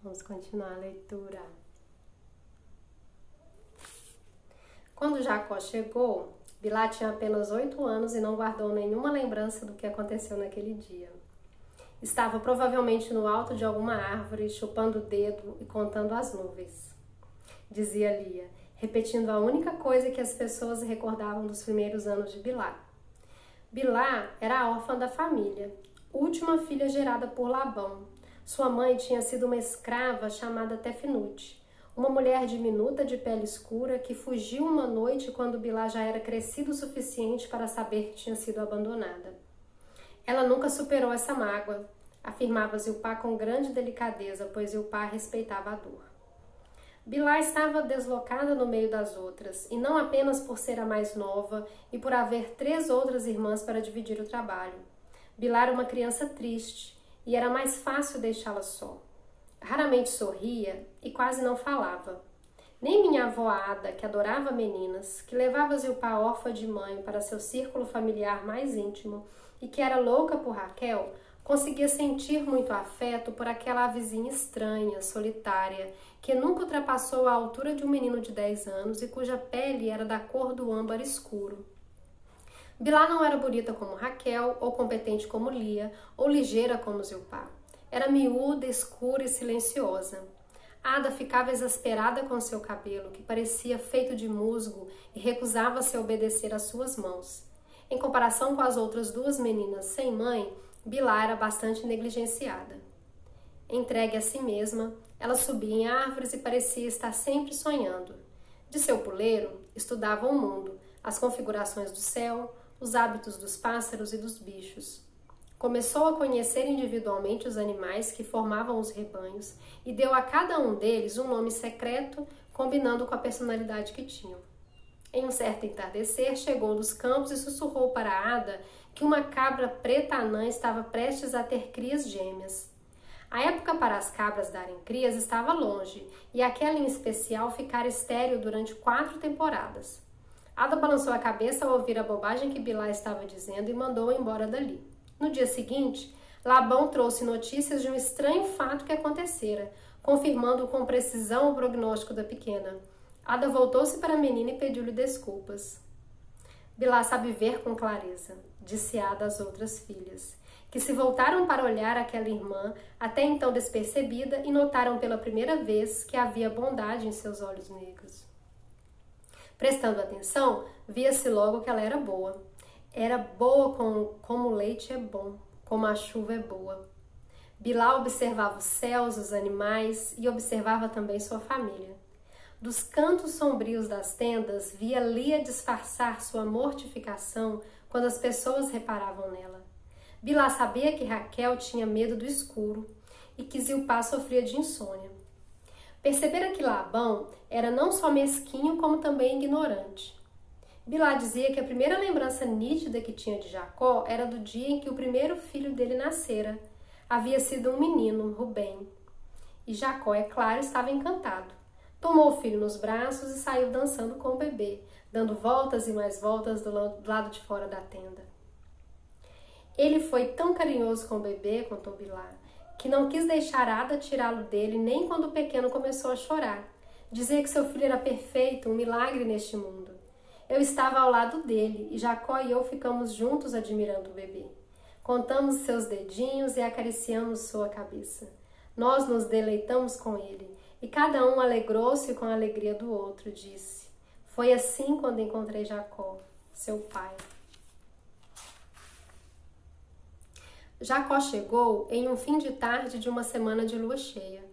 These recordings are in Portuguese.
Vamos continuar a leitura. Quando Jacó chegou, Bilá tinha apenas 8 anos e não guardou nenhuma lembrança do que aconteceu naquele dia. Estava provavelmente no alto de alguma árvore, chupando o dedo e contando as nuvens. Dizia Lia, repetindo a única coisa que as pessoas recordavam dos primeiros anos de Bilá. Bilá era a órfã da família, última filha gerada por Labão. Sua mãe tinha sido uma escrava chamada Tefnute, uma mulher diminuta de pele escura que fugiu uma noite quando Bilá já era crescido o suficiente para saber que tinha sido abandonada. Ela nunca superou essa mágoa, afirmava Zilpá com grande delicadeza, pois Zilpá respeitava a dor. Bilá estava deslocada no meio das outras, e não apenas por ser a mais nova e por haver 3 outras irmãs para dividir o trabalho. Bilá era uma criança triste, e era mais fácil deixá-la só. Raramente sorria e quase não falava. Nem minha avó Ada, que adorava meninas, que levava Zilpá órfã de mãe para seu círculo familiar mais íntimo e que era louca por Raquel, conseguia sentir muito afeto por aquela vizinha estranha, solitária, que nunca ultrapassou a altura de um menino de 10 anos e cuja pele era da cor do âmbar escuro. Bilá não era bonita como Raquel, ou competente como Lia, ou ligeira como Zilpá. Era miúda, escura e silenciosa. Ada ficava exasperada com seu cabelo, que parecia feito de musgo, e recusava-se a obedecer às suas mãos. Em comparação com as outras 2 meninas sem mãe, Bilá era bastante negligenciada. Entregue a si mesma, ela subia em árvores e parecia estar sempre sonhando. De seu puleiro, estudava o mundo, as configurações do céu, os hábitos dos pássaros e dos bichos. Começou a conhecer individualmente os animais que formavam os rebanhos e deu a cada um deles um nome secreto, combinando com a personalidade que tinham. Em um certo entardecer, chegou dos campos e sussurrou para Ada que uma cabra preta anã estava prestes a ter crias gêmeas. A época para as cabras darem crias estava longe, e aquela em especial ficara estéril durante 4 temporadas. Ada balançou a cabeça ao ouvir a bobagem que Bilá estava dizendo e mandou-o embora dali. No dia seguinte, Labão trouxe notícias de um estranho fato que acontecera, confirmando com precisão o prognóstico da pequena. Ada voltou-se para a menina e pediu-lhe desculpas. Bilá sabe ver com clareza, disse Ada às outras filhas, que se voltaram para olhar aquela irmã, até então despercebida, e notaram pela primeira vez que havia bondade em seus olhos negros. Prestando atenção, via-se logo que ela era boa. Era boa como o leite é bom, como a chuva é boa. Bilá observava os céus, os animais e observava também sua família. Dos cantos sombrios das tendas, via Lia disfarçar sua mortificação quando as pessoas reparavam nela. Bilá sabia que Raquel tinha medo do escuro e que Zilpá sofria de insônia. Percebera que Labão era não só mesquinho, como também ignorante. Bilá dizia que a primeira lembrança nítida que tinha de Jacó era do dia em que o primeiro filho dele nascera. Havia sido um menino, Rubem. E Jacó, é claro, estava encantado. Tomou o filho nos braços e saiu dançando com o bebê, dando voltas e mais voltas do lado de fora da tenda. Ele foi tão carinhoso com o bebê, contou Bilá, que não quis deixar Ada tirá-lo dele nem quando o pequeno começou a chorar. Dizia que seu filho era perfeito, um milagre neste mundo. Eu estava ao lado dele e Jacó e eu ficamos juntos admirando o bebê. Contamos seus dedinhos e acariciamos sua cabeça. Nós nos deleitamos com ele e cada um alegrou-se com a alegria do outro, disse. Foi assim quando encontrei Jacó, seu pai. Jacó chegou em um fim de tarde de uma semana de lua cheia.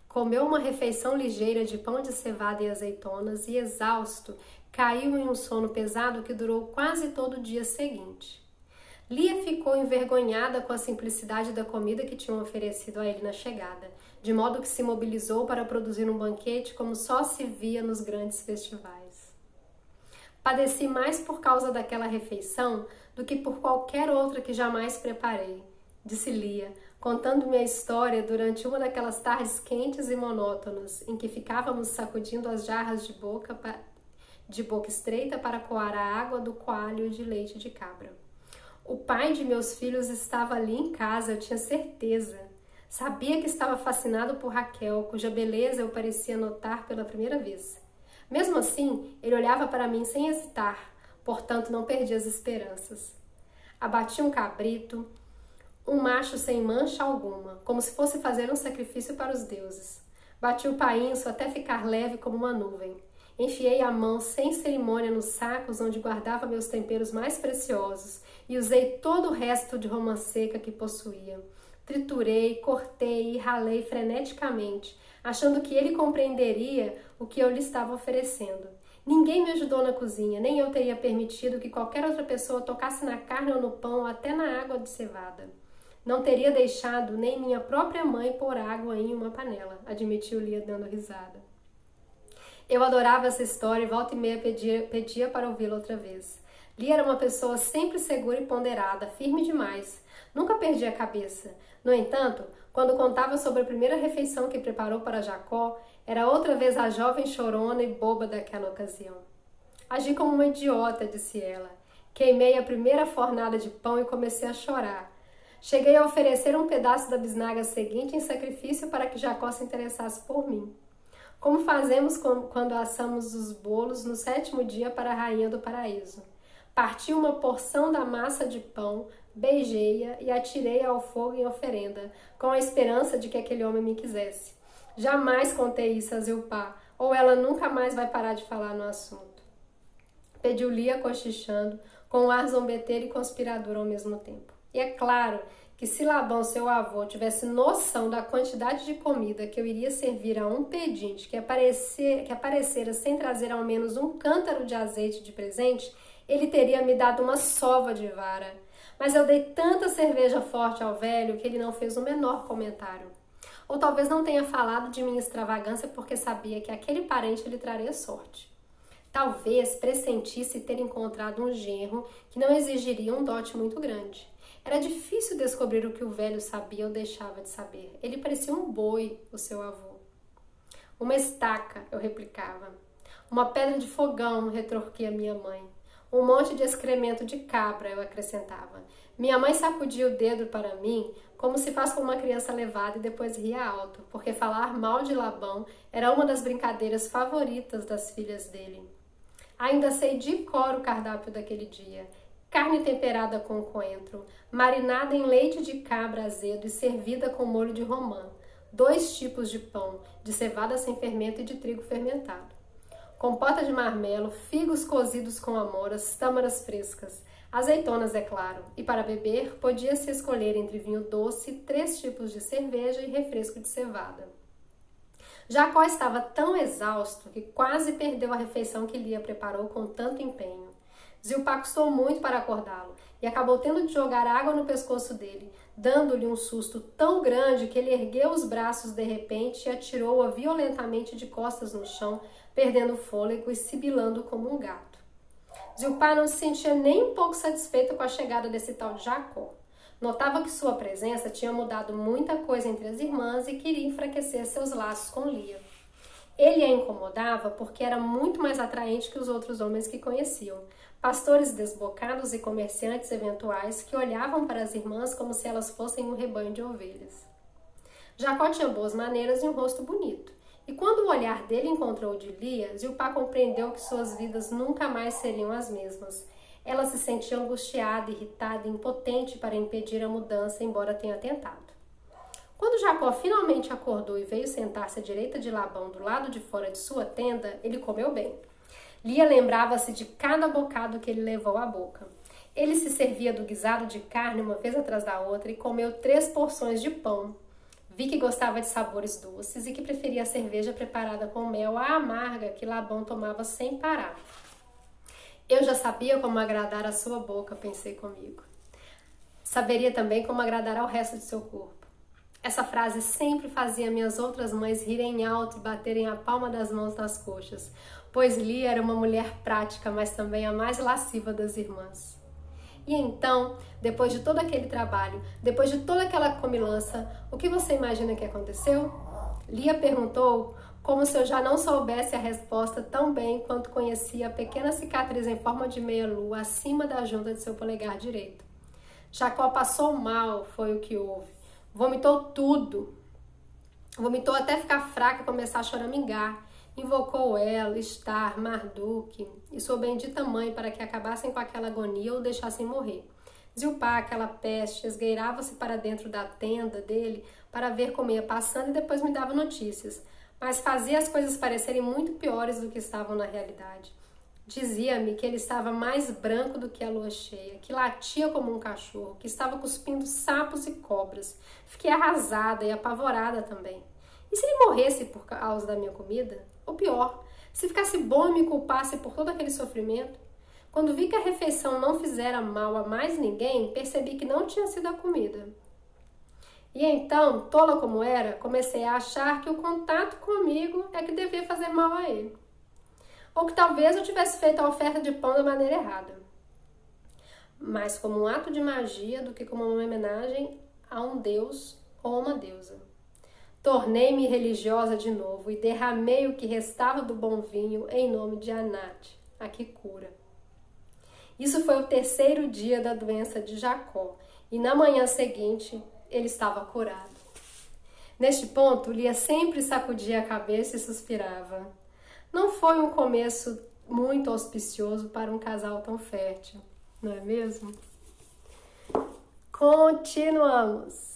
Comeu uma refeição ligeira de pão de cevada e azeitonas e, exausto, caiu em um sono pesado que durou quase todo o dia seguinte. Lia ficou envergonhada com a simplicidade da comida que tinham oferecido a ele na chegada, de modo que se mobilizou para produzir um banquete como só se via nos grandes festivais. Padeci mais por causa daquela refeição do que por qualquer outra que jamais preparei, disse Lia, contando-me a história durante uma daquelas tardes quentes e monótonas em que ficávamos sacudindo as jarras de boca estreita para coar a água do coalho de leite de cabra. O pai de meus filhos estava ali em casa, eu tinha certeza. Sabia que estava fascinado por Raquel, cuja beleza eu parecia notar pela primeira vez. Mesmo assim, ele olhava para mim sem hesitar, portanto não perdi as esperanças. Abati um cabrito, um macho sem mancha alguma, como se fosse fazer um sacrifício para os deuses. Bati o painço até ficar leve como uma nuvem. Enfiei a mão sem cerimônia nos sacos onde guardava meus temperos mais preciosos e usei todo o resto de romã seca que possuía. Triturei, cortei e ralei freneticamente, achando que ele compreenderia o que eu lhe estava oferecendo. Ninguém me ajudou na cozinha, nem eu teria permitido que qualquer outra pessoa tocasse na carne ou no pão ou até na água de cevada. Não teria deixado nem minha própria mãe pôr água em uma panela, admitiu Lia dando risada. Eu adorava essa história e volta e meia pedia para ouvi-la outra vez. Lia era uma pessoa sempre segura e ponderada, firme demais. Nunca perdia a cabeça. No entanto, quando contava sobre a primeira refeição que preparou para Jacó, era outra vez a jovem chorona e boba daquela ocasião. Agi como uma idiota, disse ela. Queimei a primeira fornada de pão e comecei a chorar. Cheguei a oferecer um pedaço da bisnaga seguinte em sacrifício para que Jacó se interessasse por mim. Como fazemos quando assamos os bolos no 7º dia para a rainha do paraíso. Parti uma porção da massa de pão, beijei-a e atirei ao fogo em oferenda, com a esperança de que aquele homem me quisesse. Jamais contei isso a Zilpá, ou ela nunca mais vai parar de falar no assunto. Pediu Lia cochichando, com um ar zombeteiro e conspirador ao mesmo tempo. E é claro que se Labão, seu avô, tivesse noção da quantidade de comida que eu iria servir a um pedinte que aparecera sem trazer ao menos um cântaro de azeite de presente, ele teria me dado uma sova de vara. Mas eu dei tanta cerveja forte ao velho que ele não fez o menor comentário. Ou talvez não tenha falado de minha extravagância porque sabia que aquele parente lhe traria sorte. Talvez pressentisse ter encontrado um genro que não exigiria um dote muito grande. Era difícil descobrir o que o velho sabia ou deixava de saber. Ele parecia um boi, o seu avô. Uma estaca, eu replicava. Uma pedra de fogão, retorquia minha mãe. Um monte de excremento de cabra, eu acrescentava. Minha mãe sacudia o dedo para mim, como se faz com uma criança levada e depois ria alto, porque falar mal de Labão era uma das brincadeiras favoritas das filhas dele. Ainda sei de cor o cardápio daquele dia. Carne temperada com coentro, marinada em leite de cabra azedo e servida com molho de romã. 2 tipos de pão, de cevada sem fermento e de trigo fermentado. Compota de marmelo, figos cozidos com amoras, tâmaras frescas, azeitonas, é claro. E para beber, podia-se escolher entre vinho doce, 3 tipos de cerveja e refresco de cevada. Jacó estava tão exausto que quase perdeu a refeição que Lia preparou com tanto empenho. Zilpá custou muito para acordá-lo e acabou tendo de jogar água no pescoço dele, dando-lhe um susto tão grande que ele ergueu os braços de repente e atirou-a violentamente de costas no chão, perdendo o fôlego e sibilando como um gato. Zilpá não se sentia nem um pouco satisfeita com a chegada desse tal de Jacó. Notava que sua presença tinha mudado muita coisa entre as irmãs e queria enfraquecer seus laços com Lia. Ele a incomodava porque era muito mais atraente que os outros homens que conheciam. Pastores desbocados e comerciantes eventuais que olhavam para as irmãs como se elas fossem um rebanho de ovelhas. Jacó tinha boas maneiras e um rosto bonito. E quando o olhar dele encontrou o de Lia, Zilpá compreendeu que suas vidas nunca mais seriam as mesmas. Ela se sentia angustiada, irritada e impotente para impedir a mudança, embora tenha tentado. Quando Jacó finalmente acordou e veio sentar-se à direita de Labão, do lado de fora de sua tenda, ele comeu bem. Lia lembrava-se de cada bocado que ele levou à boca. Ele se servia do guisado de carne uma vez atrás da outra e comeu 3 porções de pão. Vi que gostava de sabores doces e que preferia a cerveja preparada com mel à amarga que Labão tomava sem parar. Eu já sabia como agradar a sua boca, pensei comigo. Saberia também como agradar ao resto de seu corpo. Essa frase sempre fazia minhas outras mães rirem alto e baterem a palma das mãos nas coxas, pois Lia era uma mulher prática, mas também a mais lasciva das irmãs. E então, depois de todo aquele trabalho, depois de toda aquela comilança, o que você imagina que aconteceu? Lia perguntou, como se eu já não soubesse a resposta tão bem quanto conhecia a pequena cicatriz em forma de meia-lua acima da junta de seu polegar direito. Jacó passou mal, foi o que houve. Vomitou tudo. Vomitou até ficar fraca e começar a choramingar. Invocou El, Estar, Marduk e sua bendita mãe para que acabassem com aquela agonia ou o deixassem morrer. Zilpá, aquela peste, esgueirava-se para dentro da tenda dele para ver como ia passando e depois me dava notícias, mas fazia as coisas parecerem muito piores do que estavam na realidade. Dizia-me que ele estava mais branco do que a lua cheia, que latia como um cachorro, que estava cuspindo sapos e cobras. Fiquei arrasada e apavorada também. E se ele morresse por causa da minha comida? Ou pior, se ficasse bom e me culpasse por todo aquele sofrimento? Quando vi que a refeição não fizera mal a mais ninguém, percebi que não tinha sido a comida. E então, tola como era, comecei a achar que o contato comigo é que devia fazer mal a ele. Ou que talvez eu tivesse feito a oferta de pão da maneira errada. Mais como um ato de magia do que como uma homenagem a um deus ou uma deusa. Tornei-me religiosa de novo e derramei o que restava do bom vinho em nome de Anat, a que cura. Isso foi o 3º dia da doença de Jacó, e na manhã seguinte ele estava curado. Neste ponto, Lia sempre sacudia a cabeça e suspirava. Não foi um começo muito auspicioso para um casal tão fértil, não é mesmo? Continuamos!